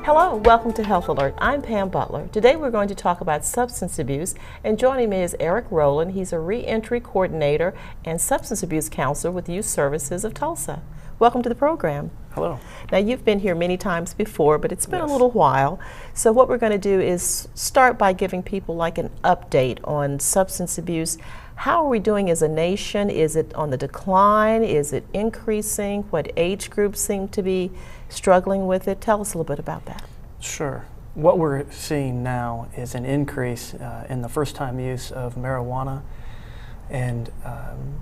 Hello, welcome to Health Alert. I'm Pam Butler. Today we're going to talk about substance abuse, and joining me is Eric Rowland. He's a reentry coordinator and substance abuse counselor with Youth Services of Tulsa. Welcome to the program. Hello. Now, you've been here many times before, but it's been Yes. a little while. So what we're going to do is start by giving people like an update on substance abuse. How are we doing as a nation? Is it on the decline? Is it increasing? What age groups seem to be struggling with it? Tell us a little bit about that. Sure. What we're seeing now is an increase in the first-time use of marijuana, and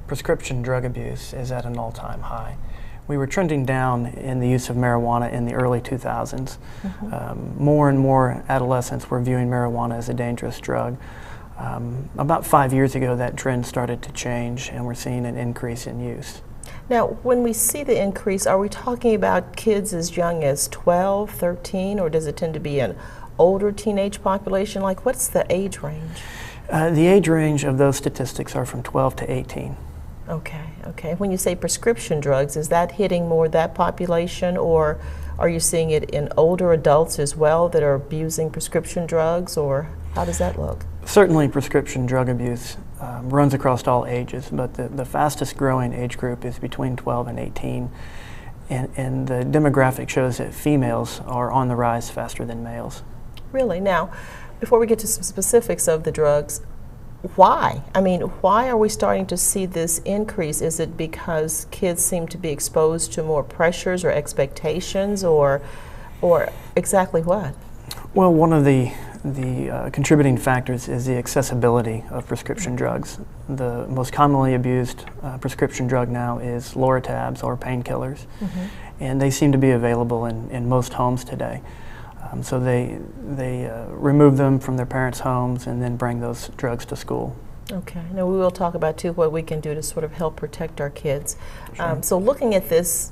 prescription drug abuse is at an all-time high. We were trending down in the use of marijuana in the early 2000s. More and more adolescents were viewing marijuana as a dangerous drug. About 5 years ago, that trend started to change, and we're seeing an increase in use. Now, when we see the increase, are we talking about kids as young as 12, 13, or does it tend to be an older teenage population? Like, what's the age range? The age range of those statistics are from 12 to 18. Okay. When you say prescription drugs, is that hitting more that population, or are you seeing it in older adults as well that are abusing prescription drugs, or how does that look? Certainly prescription drug abuse runs across all ages, but the fastest growing age group is between 12 and 18. And the demographic shows that females are on the rise faster than males. Really? Now, before we get to some specifics of the drugs, why? I mean, why are we starting to see this increase? Is it because kids seem to be exposed to more pressures or expectations, or exactly what? Well, one of the contributing factors is the accessibility of prescription drugs. The most commonly abused prescription drug now is Loratabs or painkillers, and they seem to be available in most homes today. So they remove them from their parents' homes and then bring those drugs to school. Okay. Now, we will talk about, too, what we can do to sort of help protect our kids. Sure. So looking at this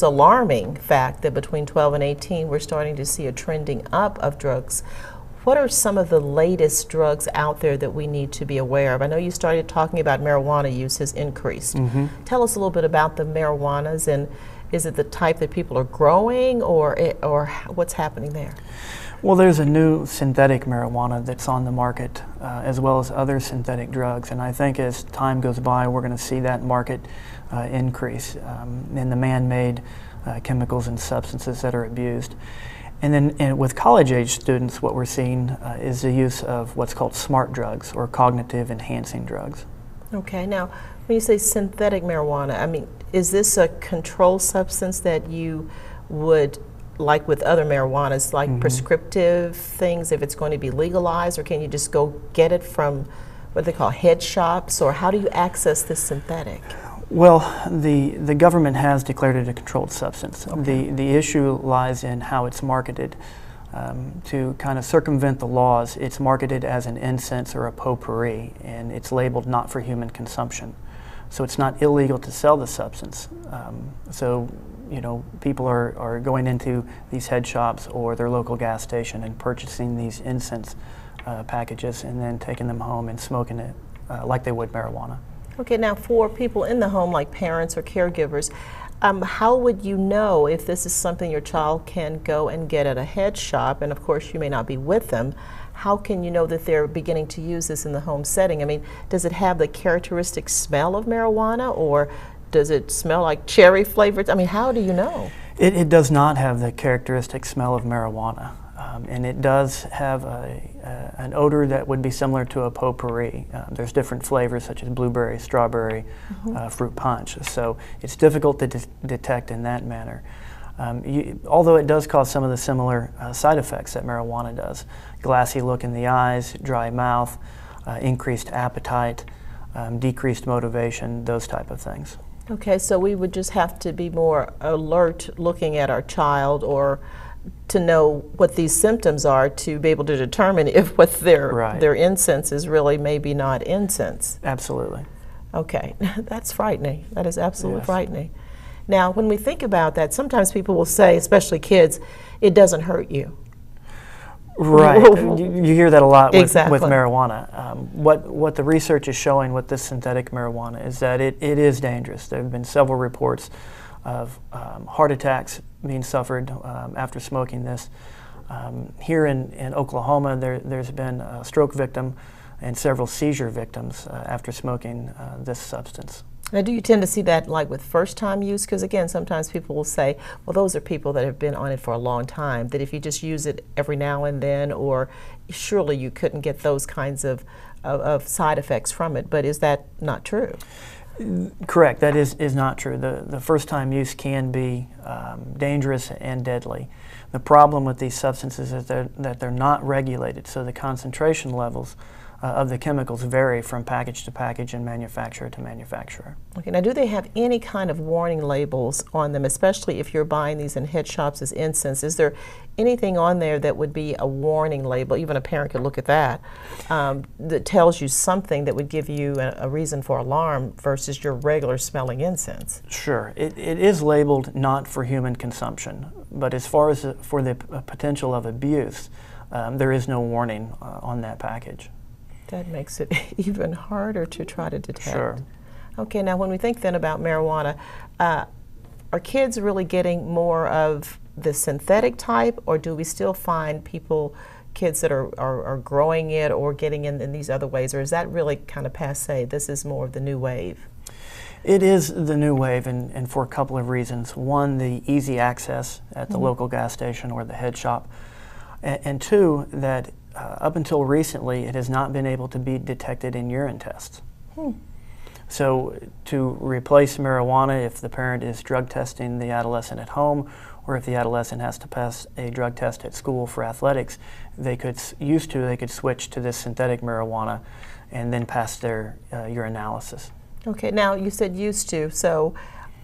alarming fact that between 12 and 18 we're starting to see a trending up of drugs, what are some of the latest drugs out there that we need to be aware of? I know you started talking about marijuana use has increased. Tell us a little bit about the marijuanas, and is it the type that people are growing, or what's happening there? Well, there's a new synthetic marijuana that's on the market, as well as other synthetic drugs, and I think as time goes by, we're going to see that market increase in the man-made chemicals and substances that are abused. And then with college-age students, what we're seeing is the use of what's called smart drugs, or cognitive-enhancing drugs. Okay. Now, when you say synthetic marijuana, I mean, is this a controlled substance that you would, like with other marijuanas, like prescriptive things, if it's going to be legalized, or can you just go get it from what they call head shops, or how do you access this synthetic? Well, the government has declared it a controlled substance. Okay. The issue lies in how it's marketed. To kind of circumvent the laws, it's marketed as an incense or a potpourri, and it's labeled not for human consumption. So it's not illegal to sell the substance. So, you know, people are going into these head shops or their local gas station and purchasing these incense packages and then taking them home and smoking it like they would marijuana. Okay, now for people in the home, like parents or caregivers, how would you know if this is something your child can go and get at a head shop? And of course, you may not be with them. How can you know that they're beginning to use this in the home setting? I mean, does it have the characteristic smell of marijuana, or does it smell like cherry flavored? I mean, how do you know? It does not have the characteristic smell of marijuana. And it does have an odor that would be similar to a potpourri. There's different flavors such as blueberry, strawberry, fruit punch. So it's difficult to detect in that manner. Although it does cause some of the similar side effects that marijuana does. Glassy look in the eyes, dry mouth, increased appetite, decreased motivation, those type of things. Okay, so we would just have to be more alert looking at our child, or to know what these symptoms are, to be able to determine if what their incense is really maybe not incense. Absolutely. Okay, that's frightening. That is absolutely frightening. Now, when we think about that, sometimes people will say, especially kids, it doesn't hurt you. Right. You hear that a lot with Exactly. marijuana. What the research is showing with this synthetic marijuana is that it is dangerous. There have been several reports of heart attacks being suffered after smoking this. Here in Oklahoma, there's been a stroke victim and several seizure victims after smoking this substance. Now, do you tend to see that like with first-time use? Because again, sometimes people will say, well, those are people that have been on it for a long time, that if you just use it every now and then, or surely you couldn't get those kinds of side effects from it. But is that not true? Correct. That is not true. The first-time use can be dangerous and deadly. The problem with these substances is that they're not regulated, so the concentration levels of the chemicals vary from package to package and manufacturer to manufacturer. Okay, now do they have any kind of warning labels on them, especially if you're buying these in head shops as incense? Is there anything on there that would be a warning label, even a parent could look at that, that tells you something that would give you a reason for alarm versus your regular smelling incense? Sure. It is labeled not for human consumption, but as far as for the potential of abuse, there is no warning on that package. That makes it even harder to try to detect. Sure. Okay, now when we think then about marijuana, are kids really getting more of the synthetic type, or do we still find kids that are growing it or getting in these other ways, or is that really kind of passé? This is more of the new wave. It is the new wave, and for a couple of reasons. One, the easy access at the local gas station or the head shop, and two, that up until recently, it has not been able to be detected in urine tests. So to replace marijuana, if the parent is drug testing the adolescent at home, or if the adolescent has to pass a drug test at school for athletics, they could switch to this synthetic marijuana and then pass their urinalysis. Okay, now you said used to, so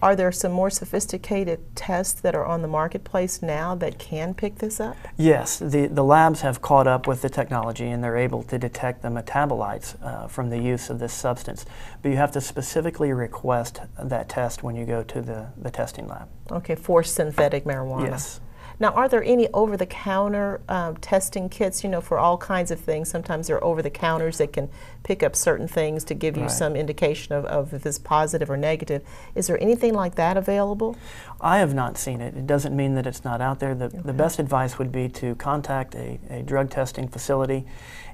are there some more sophisticated tests that are on the marketplace now that can pick this up? Yes, the labs have caught up with the technology and they're able to detect the metabolites from the use of this substance. But you have to specifically request that test when you go to the testing lab. Okay, for synthetic marijuana. Yes. Now, are there any over-the-counter testing kits, for all kinds of things? Sometimes there are over-the-counters that can pick up certain things to give you some indication of if it's positive or negative. Is there anything like that available? I have not seen it. It doesn't mean that it's not out there. The best advice would be to contact a drug testing facility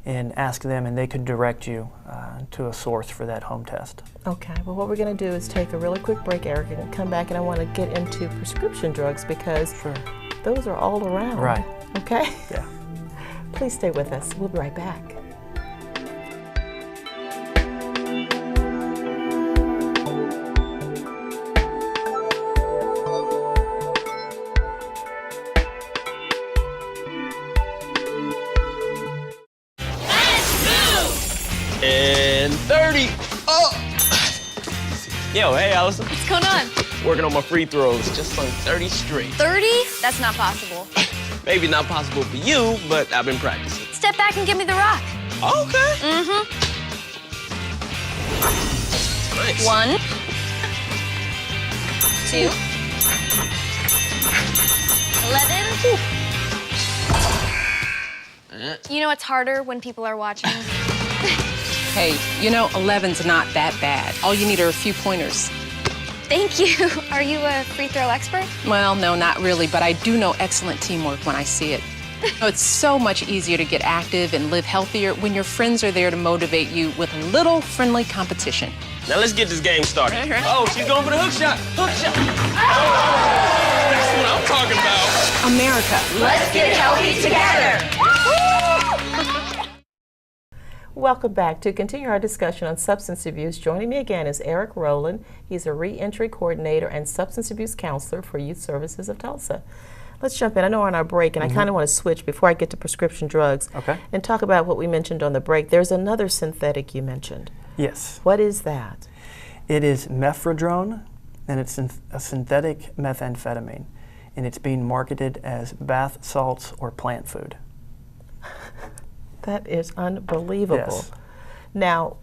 and ask them, and they could direct you to a source for that home test. Okay, well, what we're going to do is take a really quick break, Eric, and come back, and I want to get into prescription drugs because those are all around. Right. Okay? Yeah. Please stay with us. We'll be right back. And 30. Oh! Yo, hey, Allison. What's going on? Working on my free throws. Just sung 30 straight. 30? That's not possible. Maybe not possible for you, but I've been practicing. Step back and give me the rock. Okay. Mm-hmm. Nice. 1, 2, 11. You know it's harder when people are watching? Hey, 11's not that bad. All you need are a few pointers. Thank you. Are you a free throw expert? Well, no, not really, but I do know excellent teamwork when I see it. It's so much easier to get active and live healthier when your friends are there to motivate you with a little friendly competition. Now let's get this game started. Oh, she's going for the hook shot. Hook shot. Oh, that's what I'm talking about. America. Let's get healthy together. Welcome back. To continue our discussion on substance abuse, joining me again is Eric Rowland. He's a reentry coordinator and substance abuse counselor for Youth Services of Tulsa. Let's jump in. I know we're on our break, and I kind of want to switch before I get to prescription drugs and talk about what we mentioned on the break. There's another synthetic you mentioned. Yes. What is that? It is mefedrone, and it's a synthetic methamphetamine, and it's being marketed as bath salts or plant food. That is unbelievable. Yes. Now,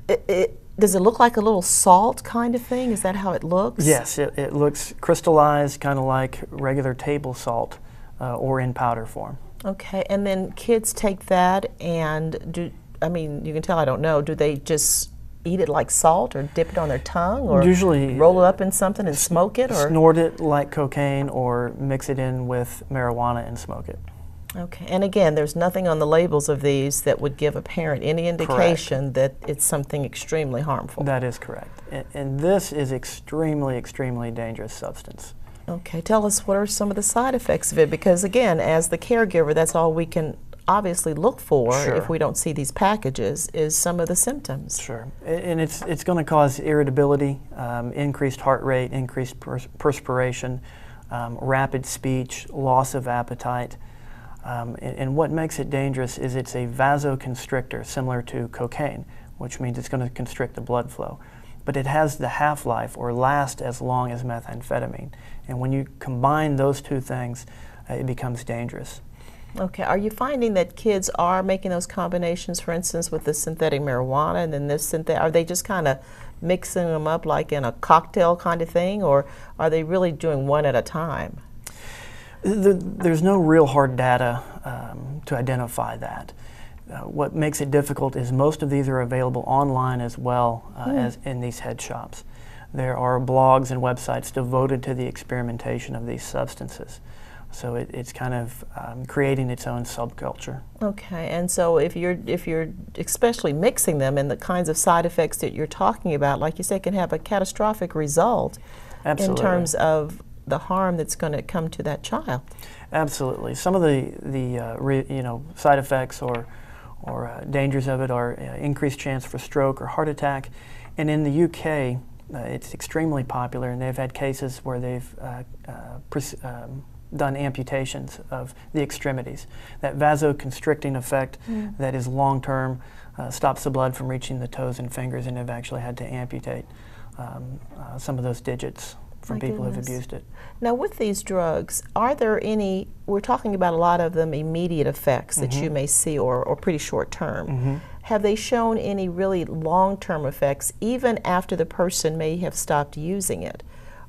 does it look like a little salt kind of thing? Is that how it looks? Yes, it looks crystallized, kind of like regular table salt or in powder form. Okay, and then kids take that and you can tell I don't know, do they just eat it like salt, or dip it on their tongue, or Usually roll it up in something and smoke it, or snort it like cocaine, or mix it in with marijuana and smoke it. Okay, and again, there's nothing on the labels of these that would give a parent any indication that it's something extremely harmful. That is correct. And this is extremely, extremely dangerous substance. Okay, tell us what are some of the side effects of it, because again, as the caregiver, that's all we can obviously look for Sure. if we don't see these packages, is some of the symptoms. Sure. And it's going to cause irritability, increased heart rate, increased perspiration, rapid speech, loss of appetite. And what makes it dangerous is it's a vasoconstrictor, similar to cocaine, which means it's going to constrict the blood flow. But it has the half-life, or last as long as methamphetamine. And when you combine those two things, it becomes dangerous. Okay, are you finding that kids are making those combinations, for instance, with the synthetic marijuana and then this synthetic, are they just kind of mixing them up like in a cocktail kind of thing, or are they really doing one at a time? There's no real hard data to identify that. What makes it difficult is most of these are available online as well as in these head shops. There are blogs and websites devoted to the experimentation of these substances. So it's kind of creating its own subculture. Okay, and so if you're especially mixing them, and the kinds of side effects that you're talking about, like you say, can have a catastrophic result. Absolutely. In terms of the harm that's going to come to that child. Absolutely. Some of the side effects or dangers of it are increased chance for stroke or heart attack. And in the UK, it's extremely popular, and they've had cases where they've done amputations of the extremities. That vasoconstricting effect that is long-term stops the blood from reaching the toes and fingers, and they've actually had to amputate some of those digits from people who've abused it. Now, with these drugs, are there any, we're talking about a lot of them immediate effects that you may see, or pretty short term. Have they shown any really long-term effects even after the person may have stopped using it?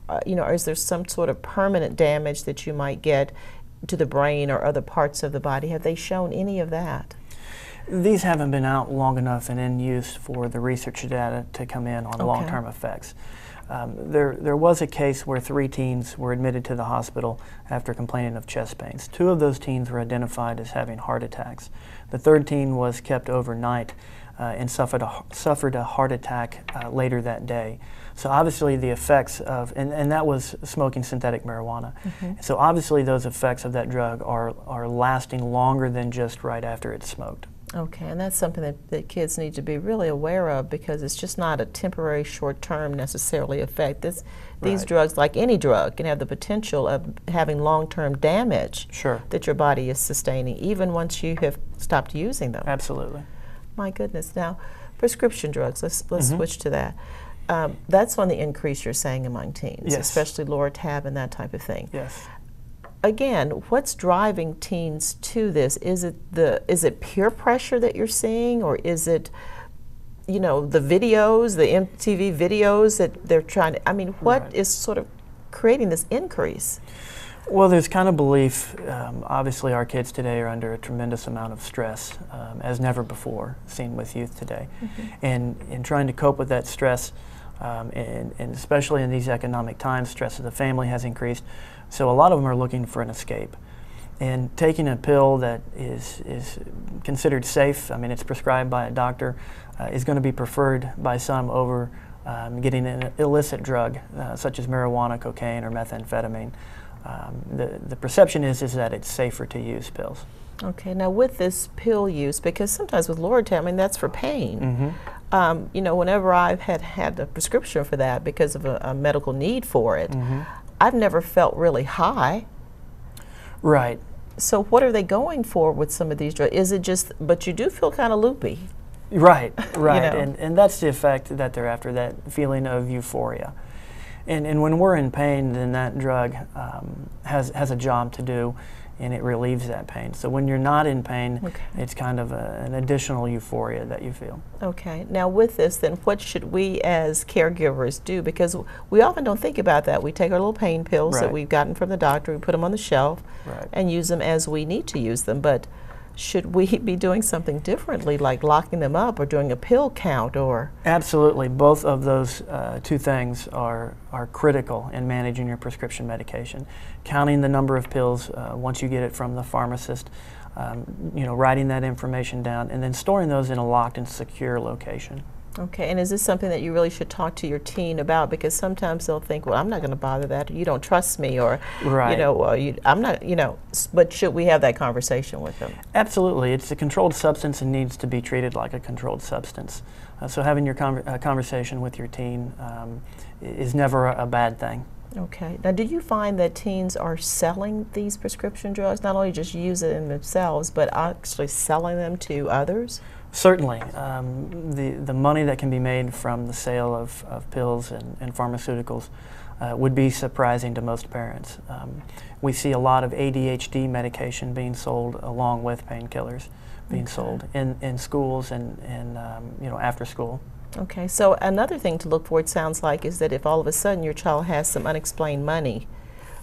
Or is there some sort of permanent damage that you might get to the brain or other parts of the body? Have they shown any of that? These haven't been out long enough and in use for the research data to come in on long-term effects. There was a case where 3 teens were admitted to the hospital after complaining of chest pains. 2 of those teens were identified as having heart attacks. The 3rd teen was kept overnight and suffered a heart attack later that day. So obviously the effects of, and that was smoking synthetic marijuana. So obviously those effects of that drug are lasting longer than just right after it's smoked. Okay, and that's something that kids need to be really aware of, because it's just not a temporary, short-term necessarily effect. These drugs, like any drug, can have the potential of having long-term damage that your body is sustaining, even once you have stopped using them. Absolutely. My goodness. Now, prescription drugs, let's switch to that. That's on the increase, you're saying, among teens, especially Loratab and that type of thing. Yes. Again, what's driving teens to this? Is it peer pressure that you're seeing, or is it, the videos, the MTV videos that they're trying to, what is sort of creating this increase? Well, there's kind of belief, obviously our kids today are under a tremendous amount of stress, as never before seen with youth today. And in trying to cope with that stress, and especially in these economic times, stress of the family has increased. So a lot of them are looking for an escape. And taking a pill that is considered safe, it's prescribed by a doctor, is going to be preferred by some over getting an illicit drug, such as marijuana, cocaine, or methamphetamine. The perception is that it's safer to use pills. Okay, now with this pill use, because sometimes with Loratab, that's for pain. Whenever I've had a prescription for that because of a medical need for it, I've never felt really high. Right. So what are they going for with some of these drugs? Is it just, but you do feel kind of loopy. Right. And that's the effect that they're after, that feeling of euphoria. And when we're in pain, then that drug has a job to do, and it relieves that pain. So when you're not in pain, it's kind of an additional euphoria that you feel. Okay. Now with this, then what should we as caregivers do? Because we often don't think about that. We take our little pain pills that we've gotten from the doctor, we put them on the shelf and use them as we need to use them. But should we be doing something differently, like locking them up or doing a pill count or? Absolutely. Both of those two things are critical in managing your prescription medication. Counting the number of pills once you get it from the pharmacist, writing that information down, and then storing those in a locked and secure location. Okay, and is this something that you really should talk to your teen about? Because sometimes they'll think, well, I'm not going to bother that, you don't trust me, or, right. I'm not, but should we have that conversation with them? Absolutely. It's a controlled substance and needs to be treated like a controlled substance. So having your conversation with your teen is never a bad thing. Okay. Now, do you find that teens are selling these prescription drugs, not only just use it in themselves, but actually selling them to others? Certainly. The money that can be made from the sale of pills and pharmaceuticals would be surprising to most parents. We see a lot of ADHD medication being sold along with painkillers being sold in schools and after school. Okay, so another thing to look for, it sounds like, is that if all of a sudden your child has some unexplained money,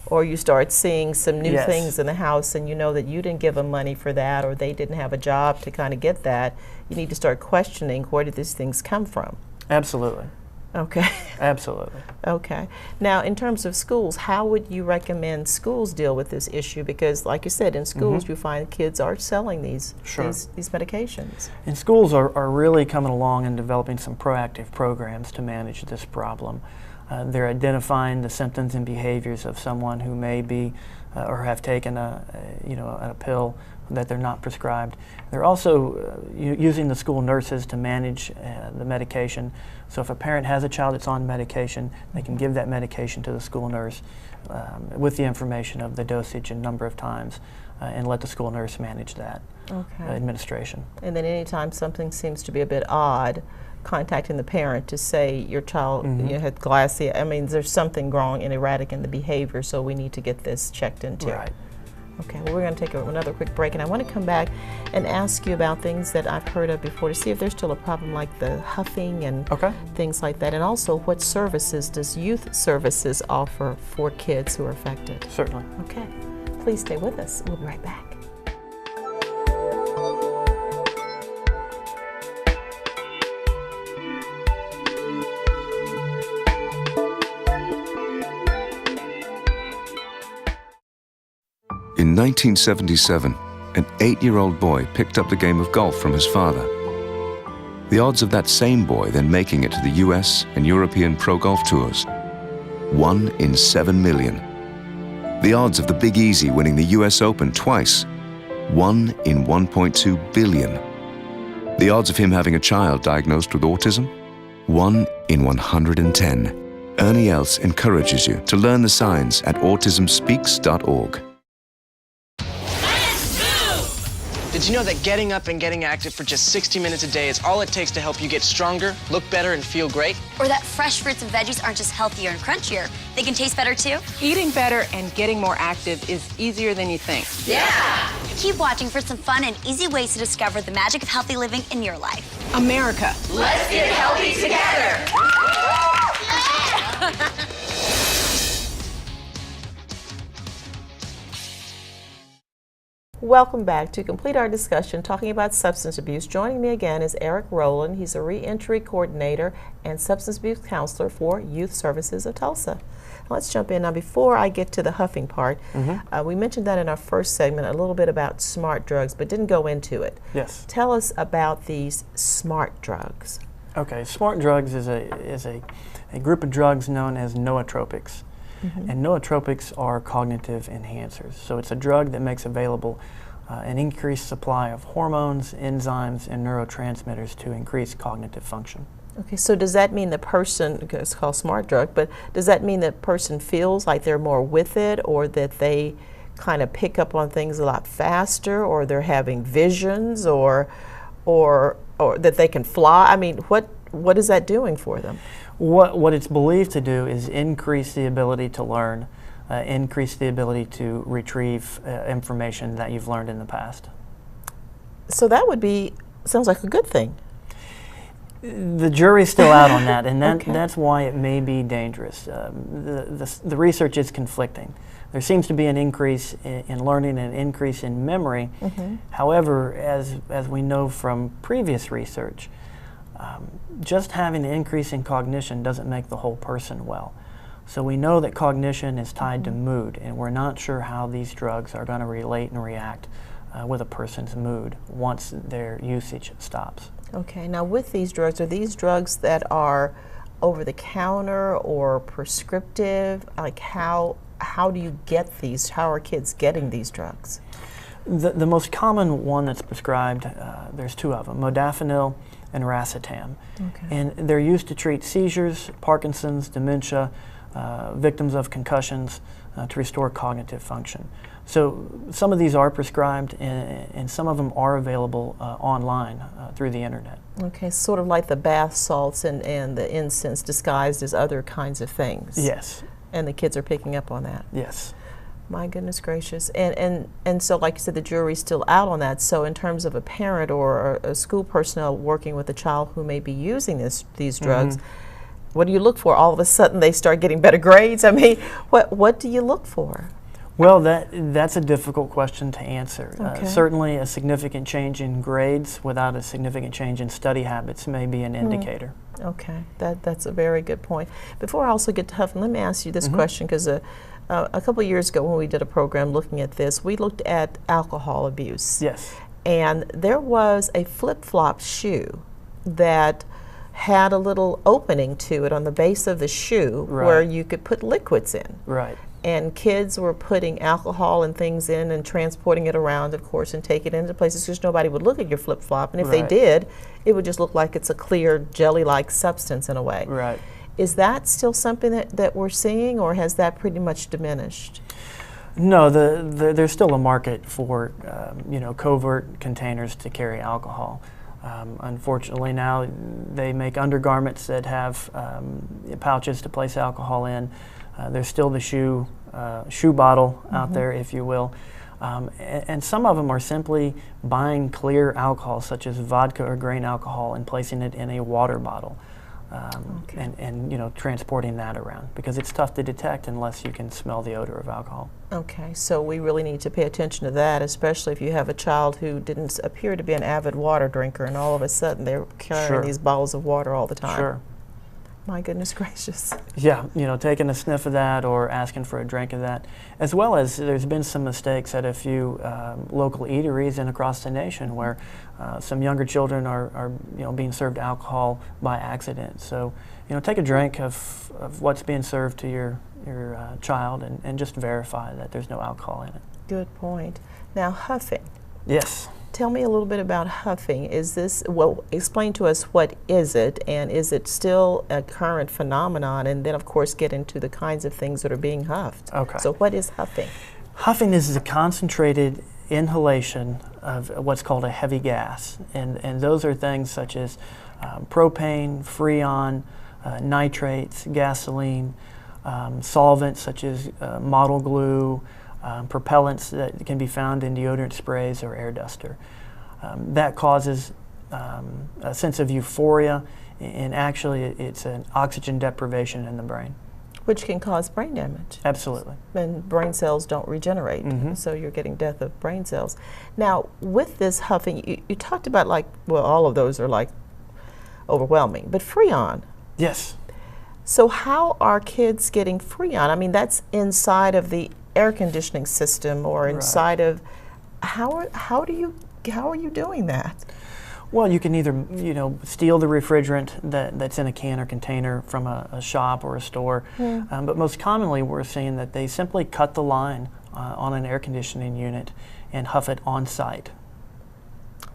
or you start seeing some new things in the house and you know that you didn't give them money for that, or they didn't have a job to kind of get that, you need to start questioning, where did these things come from? Absolutely. Okay. Absolutely. Okay. Now, in terms of schools, how would you recommend schools deal with this issue? Because, like you said, in schools you find kids are selling these medications. And schools are really coming along and developing some proactive programs to manage this problem. They're identifying the symptoms and behaviors of someone who may be or have taken a pill that they're not prescribed. They're also using the school nurses to manage the medication. So if a parent has a child that's on medication, they can give that medication to the school nurse with the information of the dosage and number of times, and let the school nurse manage that administration. And then anytime something seems to be a bit odd, contacting the parent to say your child had glycia. I mean, there's something wrong and erratic in the behavior, so we need to get this checked into. Right. Okay, well, we're going to take another quick break, and I want to come back and ask you about things that I've heard of before to see if there's still a problem like the huffing and things like that, and also what services does youth services offer for kids who are affected? Certainly. Okay, please stay with us. We'll be right back. In 1977, an 8-year-old boy picked up the game of golf from his father. The odds of that same boy then making it to the US and European pro golf tours, 1 in 7 million. The odds of the Big Easy winning the US Open twice, 1 in 1.2 billion. The odds of him having a child diagnosed with autism, 1 in 110. Ernie Els encourages you to learn the signs at autismspeaks.org. Did you know that getting up and getting active for just 60 minutes a day is all it takes to help you get stronger, look better, and feel great? Or that fresh fruits and veggies aren't just healthier and crunchier, they can taste better too? Eating better and getting more active is easier than you think. Yeah! Keep watching for some fun and easy ways to discover the magic of healthy living in your life. America. Let's get healthy together. Welcome back. To complete our discussion talking about substance abuse, joining me again is Eric Rowland. He's a reentry coordinator and substance abuse counselor for Youth Services of Tulsa. Let's jump in. Now, before I get to the huffing part, we mentioned that in our first segment, a little bit about smart drugs, but didn't go into it. Yes. Tell us about these smart drugs. Okay, smart drugs is a group of drugs known as nootropics. And nootropics are cognitive enhancers. So it's a drug that makes available an increased supply of hormones, enzymes, and neurotransmitters to increase cognitive function. Okay, so does that mean the person, it's called smart drug, but does that mean the person feels like they're more with it, or that they kind of pick up on things a lot faster, or they're having visions, or that they can fly? I mean, what is that doing for them? What it's believed to do is increase the ability to learn, increase the ability to retrieve information that you've learned in the past. So that would be, sounds like a good thing. The jury's still out on that, and that's why it may be dangerous. The research is conflicting. there seems to be an increase in learning and an increase in memory. However, as we know from previous research, just having an increase in cognition doesn't make the whole person well. So we know that cognition is tied to mood, and we're not sure how these drugs are going to relate and react with a person's mood once their usage stops. Okay, now with these drugs, are these drugs that are over the counter or prescriptive? Like how do you get these? How are kids getting these drugs? The most common one that's prescribed, there's two of them, modafinil and racetam. Okay. And they're used to treat seizures, Parkinson's, dementia, victims of concussions, to restore cognitive function. So some of these are prescribed, and some of them are available online through the internet. Okay, sort of like the bath salts and the incense disguised as other kinds of things. Yes. And the kids are picking up on that. Yes. My goodness gracious. And so, like you said, the jury's still out on that. So in terms of a parent or a school personnel working with a child who may be using these drugs, what do you look for? All of a sudden they start getting better grades? I mean, what do you look for? Well, that's a difficult question to answer. Okay. Certainly a significant change in grades without a significant change in study habits may be an indicator. Okay, that's a very good point. Before I also get to huffing, let me ask you this question, because a couple of years ago when we did a program looking at this, we looked at alcohol abuse. Yes. And there was a flip-flop shoe that had a little opening to it on the base of the shoe where you could put liquids in. Right. And kids were putting alcohol and things in and transporting it around, of course, and taking it into places because nobody would look at your flip-flop. And if they did, it would just look like it's a clear jelly-like substance in a way. Right. Is that still something that we're seeing, or has that pretty much diminished? No, there's still a market for covert containers to carry alcohol. Unfortunately, now they make undergarments that have pouches to place alcohol in. There's still the shoe bottle out there, if you will. And some of them are simply buying clear alcohol, such as vodka or grain alcohol, and placing it in a water bottle. And transporting that around, because it's tough to detect unless you can smell the odor of alcohol. Okay, so we really need to pay attention to that, especially if you have a child who didn't appear to be an avid water drinker and all of a sudden they're carrying these bottles of water all the time. Sure. My goodness gracious. Yeah, taking a sniff of that or asking for a drink of that, as well as there's been some mistakes at a few local eateries and across the nation where some younger children are being served alcohol by accident. So take a drink of what's being served to your child and just verify that there's no alcohol in it. Good point. Now, huffing. Yes. Tell me a little bit about huffing. Explain to us what is it, and is it still a current phenomenon? And then, of course, get into the kinds of things that are being huffed. Okay. So what is huffing? Huffing is the concentrated inhalation of what's called a heavy gas. And those are things such as propane, freon, nitrates, gasoline, solvents such as model glue, propellants that can be found in deodorant sprays or air duster. That causes a sense of euphoria, and actually it's an oxygen deprivation in the brain. Which can cause brain damage. Absolutely. And brain cells don't regenerate, so you're getting death of brain cells. Now, with this huffing, you talked about all of those are overwhelming, but freon. Yes. So how are kids getting freon? I mean, that's inside of the air conditioning system or inside of, how are you doing that? Well, you can either steal the refrigerant that's in a can or container from a shop or a store, but most commonly we're seeing that they simply cut the line on an air conditioning unit and huff it on site.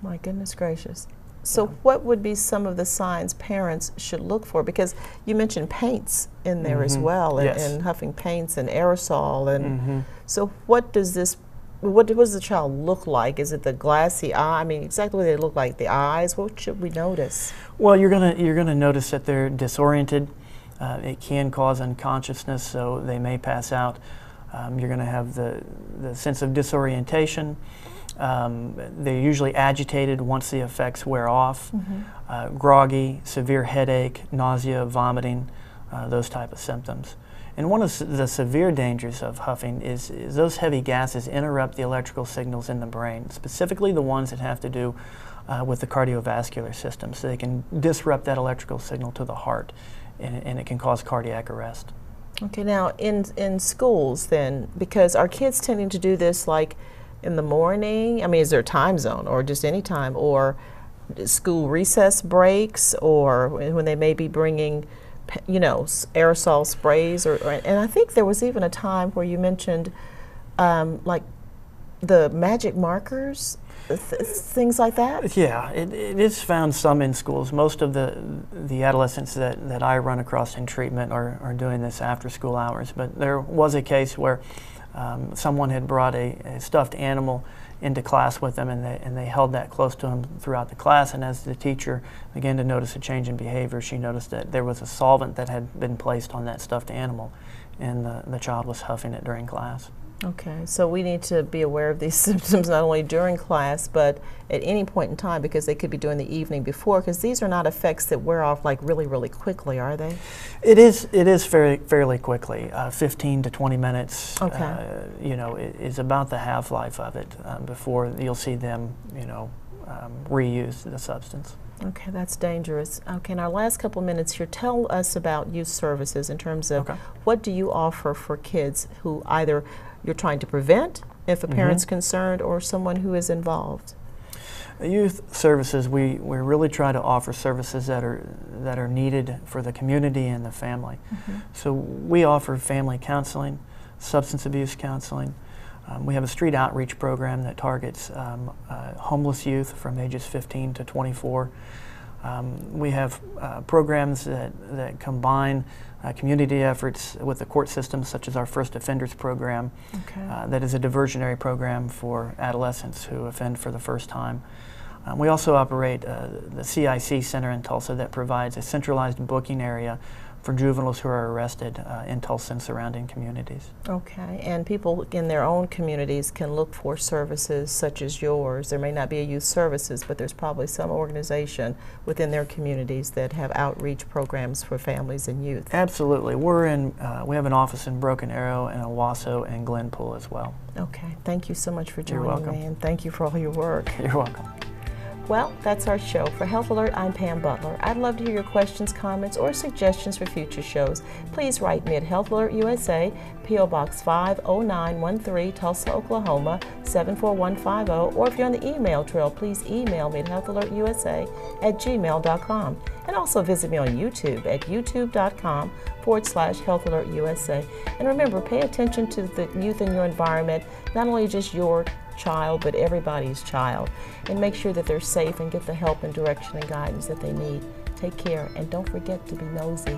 My goodness gracious. So what would be some of the signs parents should look for? Because you mentioned paints in there as well, and huffing paints and aerosol. And so what does the child look like? Is it the glassy eye? I mean, exactly what they look like, the eyes. What should we notice? Well, you're gonna notice that they're disoriented. It can cause unconsciousness, so they may pass out. You're gonna have the sense of disorientation. They're usually agitated once the effects wear off, groggy, severe headache, nausea, vomiting, those type of symptoms. And one of the severe dangers of huffing is those heavy gases interrupt the electrical signals in the brain, specifically the ones that have to do with the cardiovascular system. So they can disrupt that electrical signal to the heart, and it can cause cardiac arrest. Okay, now in schools then, because are kids tending to do this like in the morning? I mean, is there a time zone or just any time, or school recess breaks, or when they may be bringing, you know, aerosol sprays, and I think there was even a time where you mentioned like the magic markers, things like that? Yeah, it is found some in schools. Most of the adolescents that I run across in treatment are doing this after school hours, but there was a case where someone had brought a stuffed animal into class with them, and they held that close to him throughout the class, and as the teacher began to notice a change in behavior, she noticed that there was a solvent that had been placed on that stuffed animal, and the child was huffing it during class. Okay, so we need to be aware of these symptoms not only during class, but at any point in time, because they could be doing the evening before, because these are not effects that wear off like really, really quickly, are they? It is fairly quickly. 15 to 20 minutes, okay. You know, is about the half-life of it before you'll see them, you know, reuse the substance. Okay, that's dangerous. Okay, in our last couple minutes here, tell us about youth services in terms of what do you offer for kids who either you're trying to prevent, if a parent's concerned, or someone who is involved? Youth services, we really try to offer services that are needed for the community and the family. So we offer family counseling, substance abuse counseling. We have a street outreach program that targets homeless youth from ages 15 to 24. We have programs that combine community efforts with the court system, such as our First Offenders program. That is a diversionary program for adolescents who offend for the first time. We also operate the CIC Center in Tulsa that provides a centralized booking area for juveniles who are arrested in Tulsa and surrounding communities. Okay, and people in their own communities can look for services such as yours. There may not be a youth services, but there's probably some organization within their communities that have outreach programs for families and youth. Absolutely. We have an office in Broken Arrow and Owasso and Glenpool as well. Okay, thank you so much for You're joining welcome. me, and thank you for all your work. You're welcome. Well, that's our show. For Health Alert, I'm Pam Butler. I'd love to hear your questions, comments, or suggestions for future shows. Please write me at Health Alert USA, P.O. Box 50913, Tulsa, Oklahoma 74150. Or if you're on the email trail, please email me at healthalertusa@gmail.com. And also visit me on YouTube at youtube.com/Health Alert USA. And remember, pay attention to the youth in your environment, not only just your child, but everybody's child, and make sure that they're safe and get the help and direction and guidance that they need. Take care, and don't forget to be nosy.